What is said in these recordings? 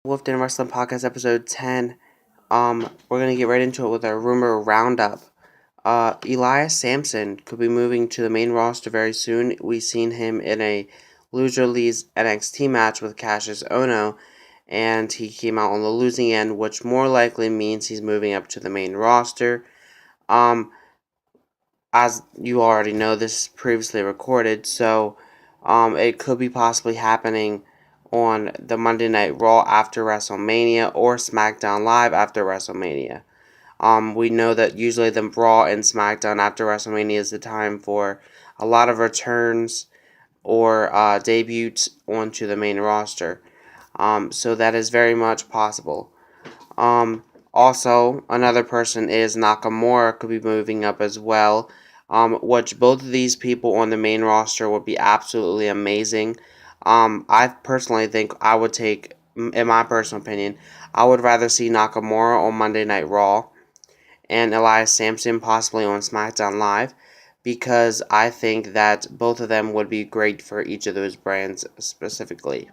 Wolfden Wrestling Podcast episode 10. We're gonna get right into it with our rumor roundup. Elias Sampson could be moving to the main roster very soon. We've seen him in a Loser Leaves NXT match with Cassius Ohno, and he came out on the losing end, which more likely means he's moving up to the main roster. As you already know, this is previously recorded, so it could be possibly happening on the Monday Night Raw after WrestleMania or SmackDown Live after WrestleMania. We know that usually the Raw and SmackDown after WrestleMania is the time for a lot of returns or debuts onto the main roster. So that is very much possible. Also, another person is Nakamura could be moving up as well, which both of these people on the main roster would be absolutely amazing. I personally think I would take, in my personal opinion, I would rather see Nakamura on Monday Night Raw and Elias Sampson possibly on SmackDown Live, because I think that both of them would be great for each of those brands specifically.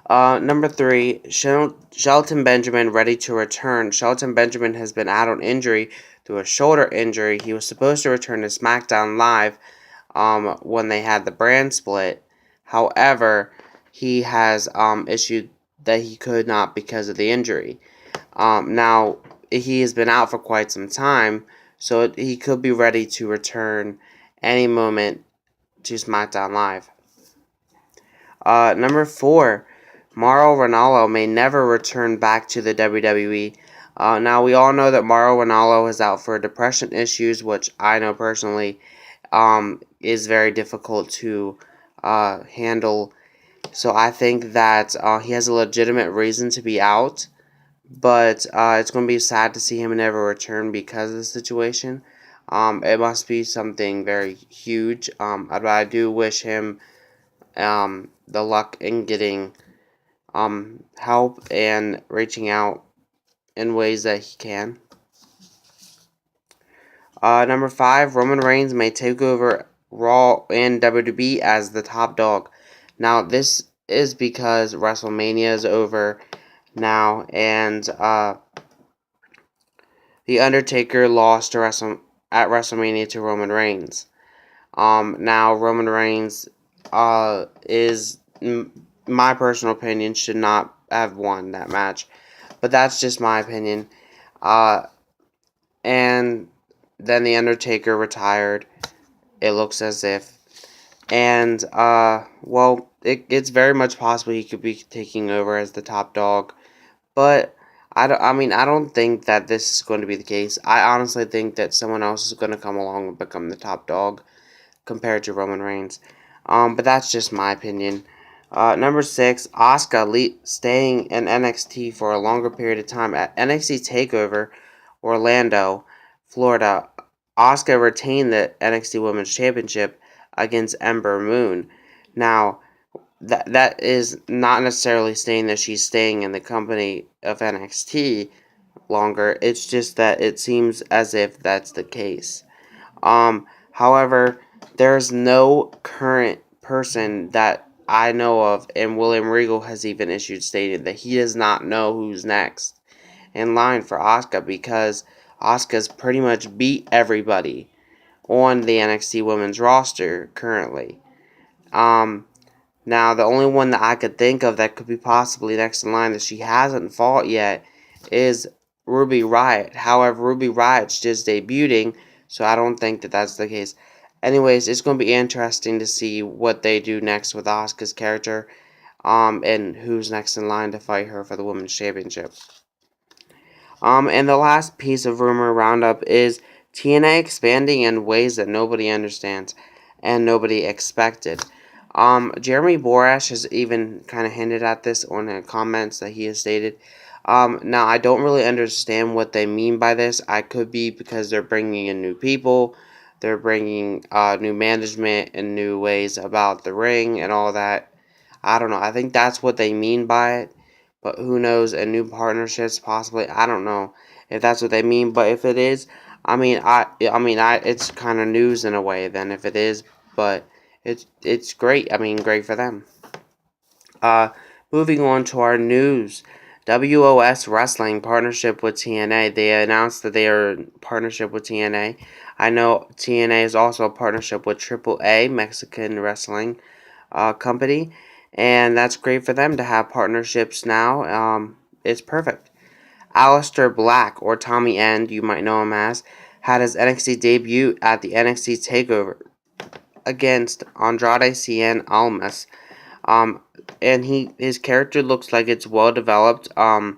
Number 3, Shelton Benjamin ready to return. Shelton Benjamin has been out on injury through a shoulder injury. He was supposed to return to SmackDown Live when they had the brand split. However, he has issued that he could not because of the injury. Now, he has been out for quite some time, so he could be ready to return any moment to SmackDown Live. Number 4, Mauro Ranallo may never return back to the WWE. Now, we all know that Mauro Ranallo is out for depression issues, which I know personally is very difficult to handle. So I think that he has a legitimate reason to be out, but it's going to be sad to see him never return because of the situation. It must be something very huge. But I do wish him the luck in getting help and reaching out in ways that he can. Number 5, Roman Reigns may take over Raw and WWE as the top dog. Now, this is because WrestleMania is over now, and The Undertaker lost at WrestleMania to Roman Reigns. Now, Roman Reigns is, my personal opinion, should not have won that match. But that's just my opinion. And then The Undertaker retired. It looks as if. And, it's very much possible he could be taking over as the top dog. But, I don't think that this is going to be the case. I honestly think that someone else is going to come along and become the top dog compared to Roman Reigns. But that's just my opinion. Number 6, Asuka staying in NXT for a longer period of time. At NXT TakeOver Orlando, Florida, Asuka retained the NXT Women's Championship against Ember Moon. Now, that is not necessarily saying that she's staying in the company of NXT longer. It's just that it seems as if that's the case. However, there's no current person that I know of, and William Regal has even stated that he does not know who's next in line for Asuka, because Asuka's pretty much beat everybody on the NXT Women's roster currently. Now, the only one that I could think of that could be possibly next in line that she hasn't fought yet is Ruby Riott. However, Ruby Riott's just debuting, so I don't think that that's the case. Anyways, it's going to be interesting to see what they do next with Asuka's character, and who's next in line to fight her for the Women's Championship. And the last piece of rumor roundup is TNA expanding in ways that nobody understands and nobody expected. Jeremy Borash has even kind of hinted at this on the comments that he has stated. Now, I don't really understand what they mean by this. I could be because they're bringing in new people, they're bringing new management and new ways about the ring and all that. I don't know. I think that's what they mean by it, but who knows? And new partnerships, possibly. I don't know if that's what they mean, but if it is, it's kind of news in a way. Then if it is, but it's great. Great for them. Moving on to our news. WOS Wrestling partnership with TNA. They announced that they are in partnership with TNA. I know TNA is also a partnership with AAA, Mexican Wrestling Company, and that's great for them to have partnerships now. It's perfect. Aleister Black, or Tommy End, you might know him as, had his NXT debut at the NXT TakeOver against Andrade Cien Almas. Um, and his character looks like it's well developed. I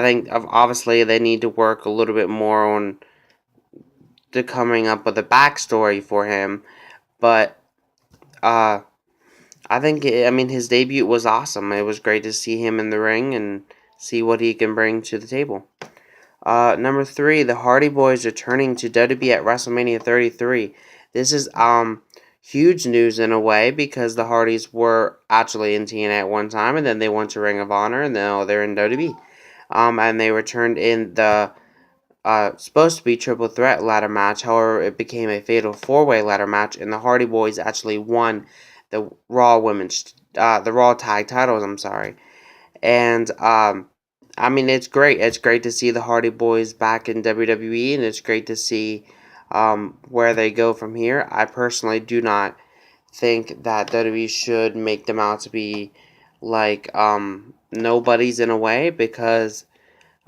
think obviously they need to work a little bit more on the coming up with a backstory for him, but uh, I think his debut was awesome. It was great to see him in the ring and see what he can bring to the table. Number 3, the Hardy Boys returning to WWE at WrestleMania 33. This is huge news in a way because the Hardys were actually in TNA at one time and then they went to Ring of Honor and now they're in WWE. And they returned in the supposed to be triple threat ladder match. However, it became a fatal 4-way ladder match and the Hardy Boys actually won the the Raw tag titles. I'm sorry, and it's great. It's great to see the Hardy Boys back in WWE, and it's great to see where they go from here. I personally do not think that WWE should make them out to be like nobodies in a way because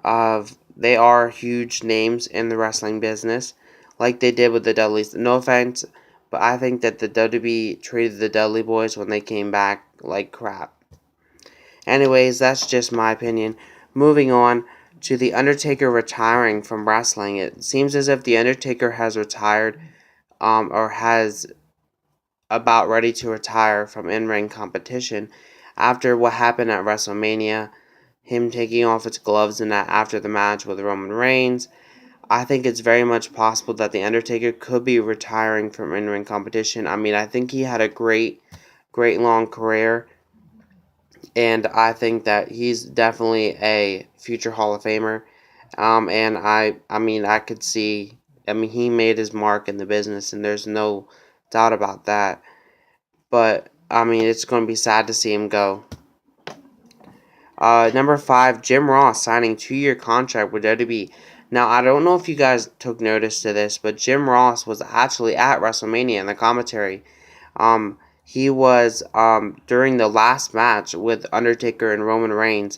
of they are huge names in the wrestling business, like they did with the Dudleys. No offense, but I think that the WWE treated the Dudley Boys when they came back like crap. Anyways, that's just my opinion. Moving on to The Undertaker retiring from wrestling. It seems as if The Undertaker has retired or has about ready to retire from in-ring competition after what happened at WrestleMania, him taking off his gloves and that after the match with Roman Reigns. I think it's very much possible that The Undertaker could be retiring from in-ring competition. I think he had a great long career, and I think that he's definitely a future Hall of Famer. And I could see, he made his mark in the business, and there's no doubt about that. But it's going to be sad to see him go. Number 5, Jim Ross signing 2-year contract with WWE. Now, I don't know if you guys took notice to this, but Jim Ross was actually at WrestleMania in the commentary. He was during the last match with Undertaker and Roman Reigns.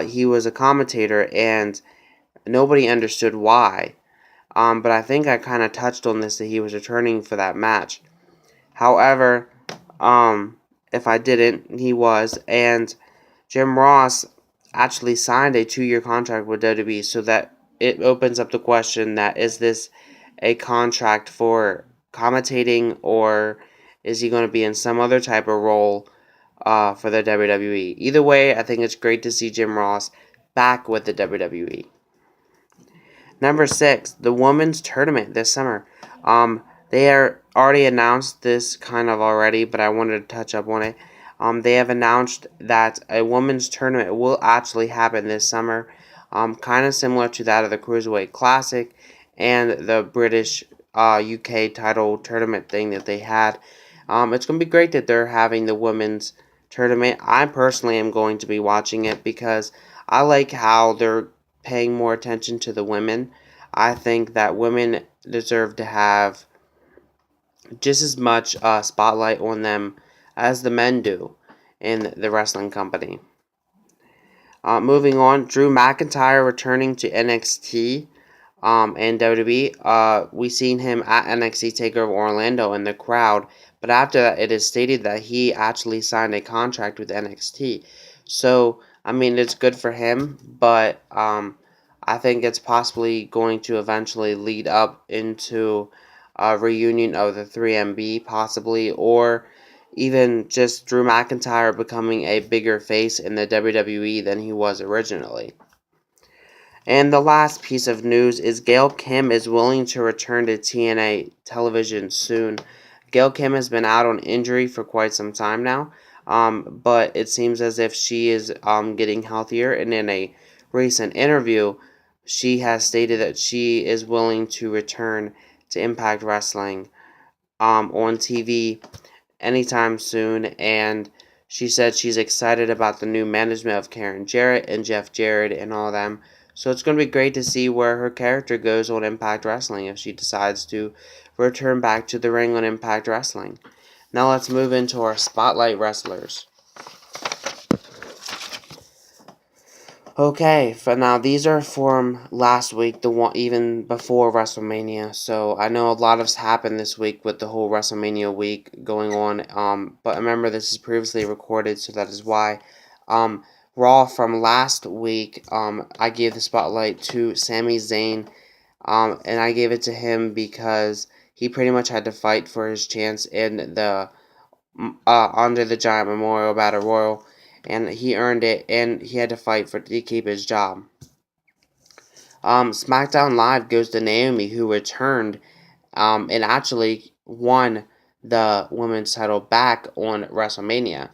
He was a commentator, and nobody understood why. But I think I kind of touched on this that he was returning for that match. However, if I didn't, he was, and Jim Ross actually signed a 2-year contract with WWE, so that it opens up the question that is this a contract for commentating, or is he going to be in some other type of role for the WWE? Either way, I think it's great to see Jim Ross back with the WWE. Number 6, the women's tournament this summer. They are already announced this kind of already, but I wanted to touch up on it. They have announced that a women's tournament will actually happen this summer, kind of similar to that of the Cruiserweight Classic and the British UK title tournament thing that they had. It's going to be great that they're having the women's tournament. I personally am going to be watching it because I like how they're paying more attention to the women. I think that women deserve to have just as much spotlight on them as the men do in the wrestling company. Moving on, Drew McEntire returning to NXT and WWE. We seen him at NXT TakeOver Orlando in the crowd, but after that, it is stated that he actually signed a contract with NXT. So, it's good for him, but I think it's possibly going to eventually lead up into a reunion of the 3MB, possibly, or even just Drew McIntyre becoming a bigger face in the WWE than he was originally. And the last piece of news is Gail Kim is willing to return to TNA television soon. Gail Kim has been out on injury for quite some time now, but it seems as if she is getting healthier, and in a recent interview, she has stated that she is willing to return to Impact Wrestling on TV anytime soon, and She said she's excited about the new management of Karen Jarrett and Jeff Jarrett and all of them. So it's going to be great to see where her character goes on Impact Wrestling if she decides to return back to the ring on Impact Wrestling. Now let's move into our Spotlight Wrestlers. Okay, for now these are from last week, the one even before WrestleMania. So I know a lot has happened this week with the whole WrestleMania week going on. But remember this is previously recorded, so that is why. Raw from last week. I gave the spotlight to Sami Zayn. And I gave it to him because he pretty much had to fight for his chance in the Andre the Giant Memorial Battle Royal, and he earned it, and he had to fight to keep his job. SmackDown Live goes to Naomi, who returned and actually won the women's title back on WrestleMania.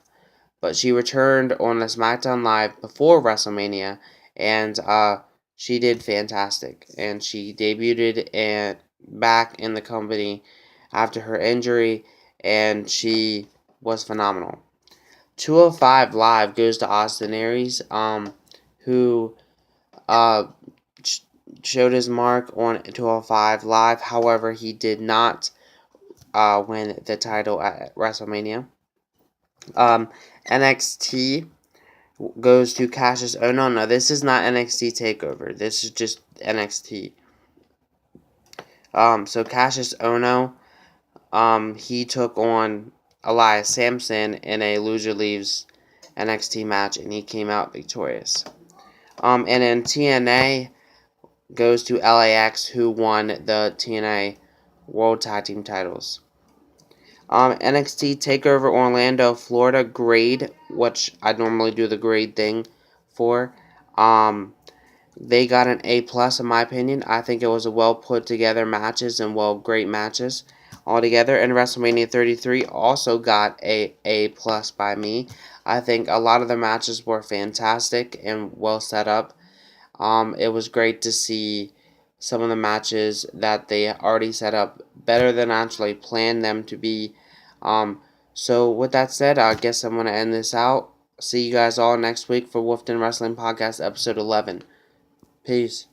But she returned on the SmackDown Live before WrestleMania, and she did fantastic. And she debuted back in the company after her injury, and she was phenomenal. 205 Live goes to Austin Aries, who showed his mark on 205 Live. However, he did not win the title at WrestleMania. NXT goes to Cassius. Oh no, this is not NXT Takeover. This is just NXT. So Cassius Ohno, he took on Elias Sampson in a loser leaves NXT match, and he came out victorious. And then TNA goes to LAX, who won the TNA World Tag Team titles. NXT TakeOver Orlando, Florida, grade, which I normally do the grade thing for. They got an A+ in my opinion. I think it was a well put together matches and great matches altogether. And WrestleMania 33 also got a A+ by me. I think a lot of the matches were fantastic and well set up. It was great to see some of the matches that they already set up better than actually planned them to be. So with that said, I guess I'm going to end this out. See you guys all next week for Wolfden Wrestling Podcast episode 11. Peace.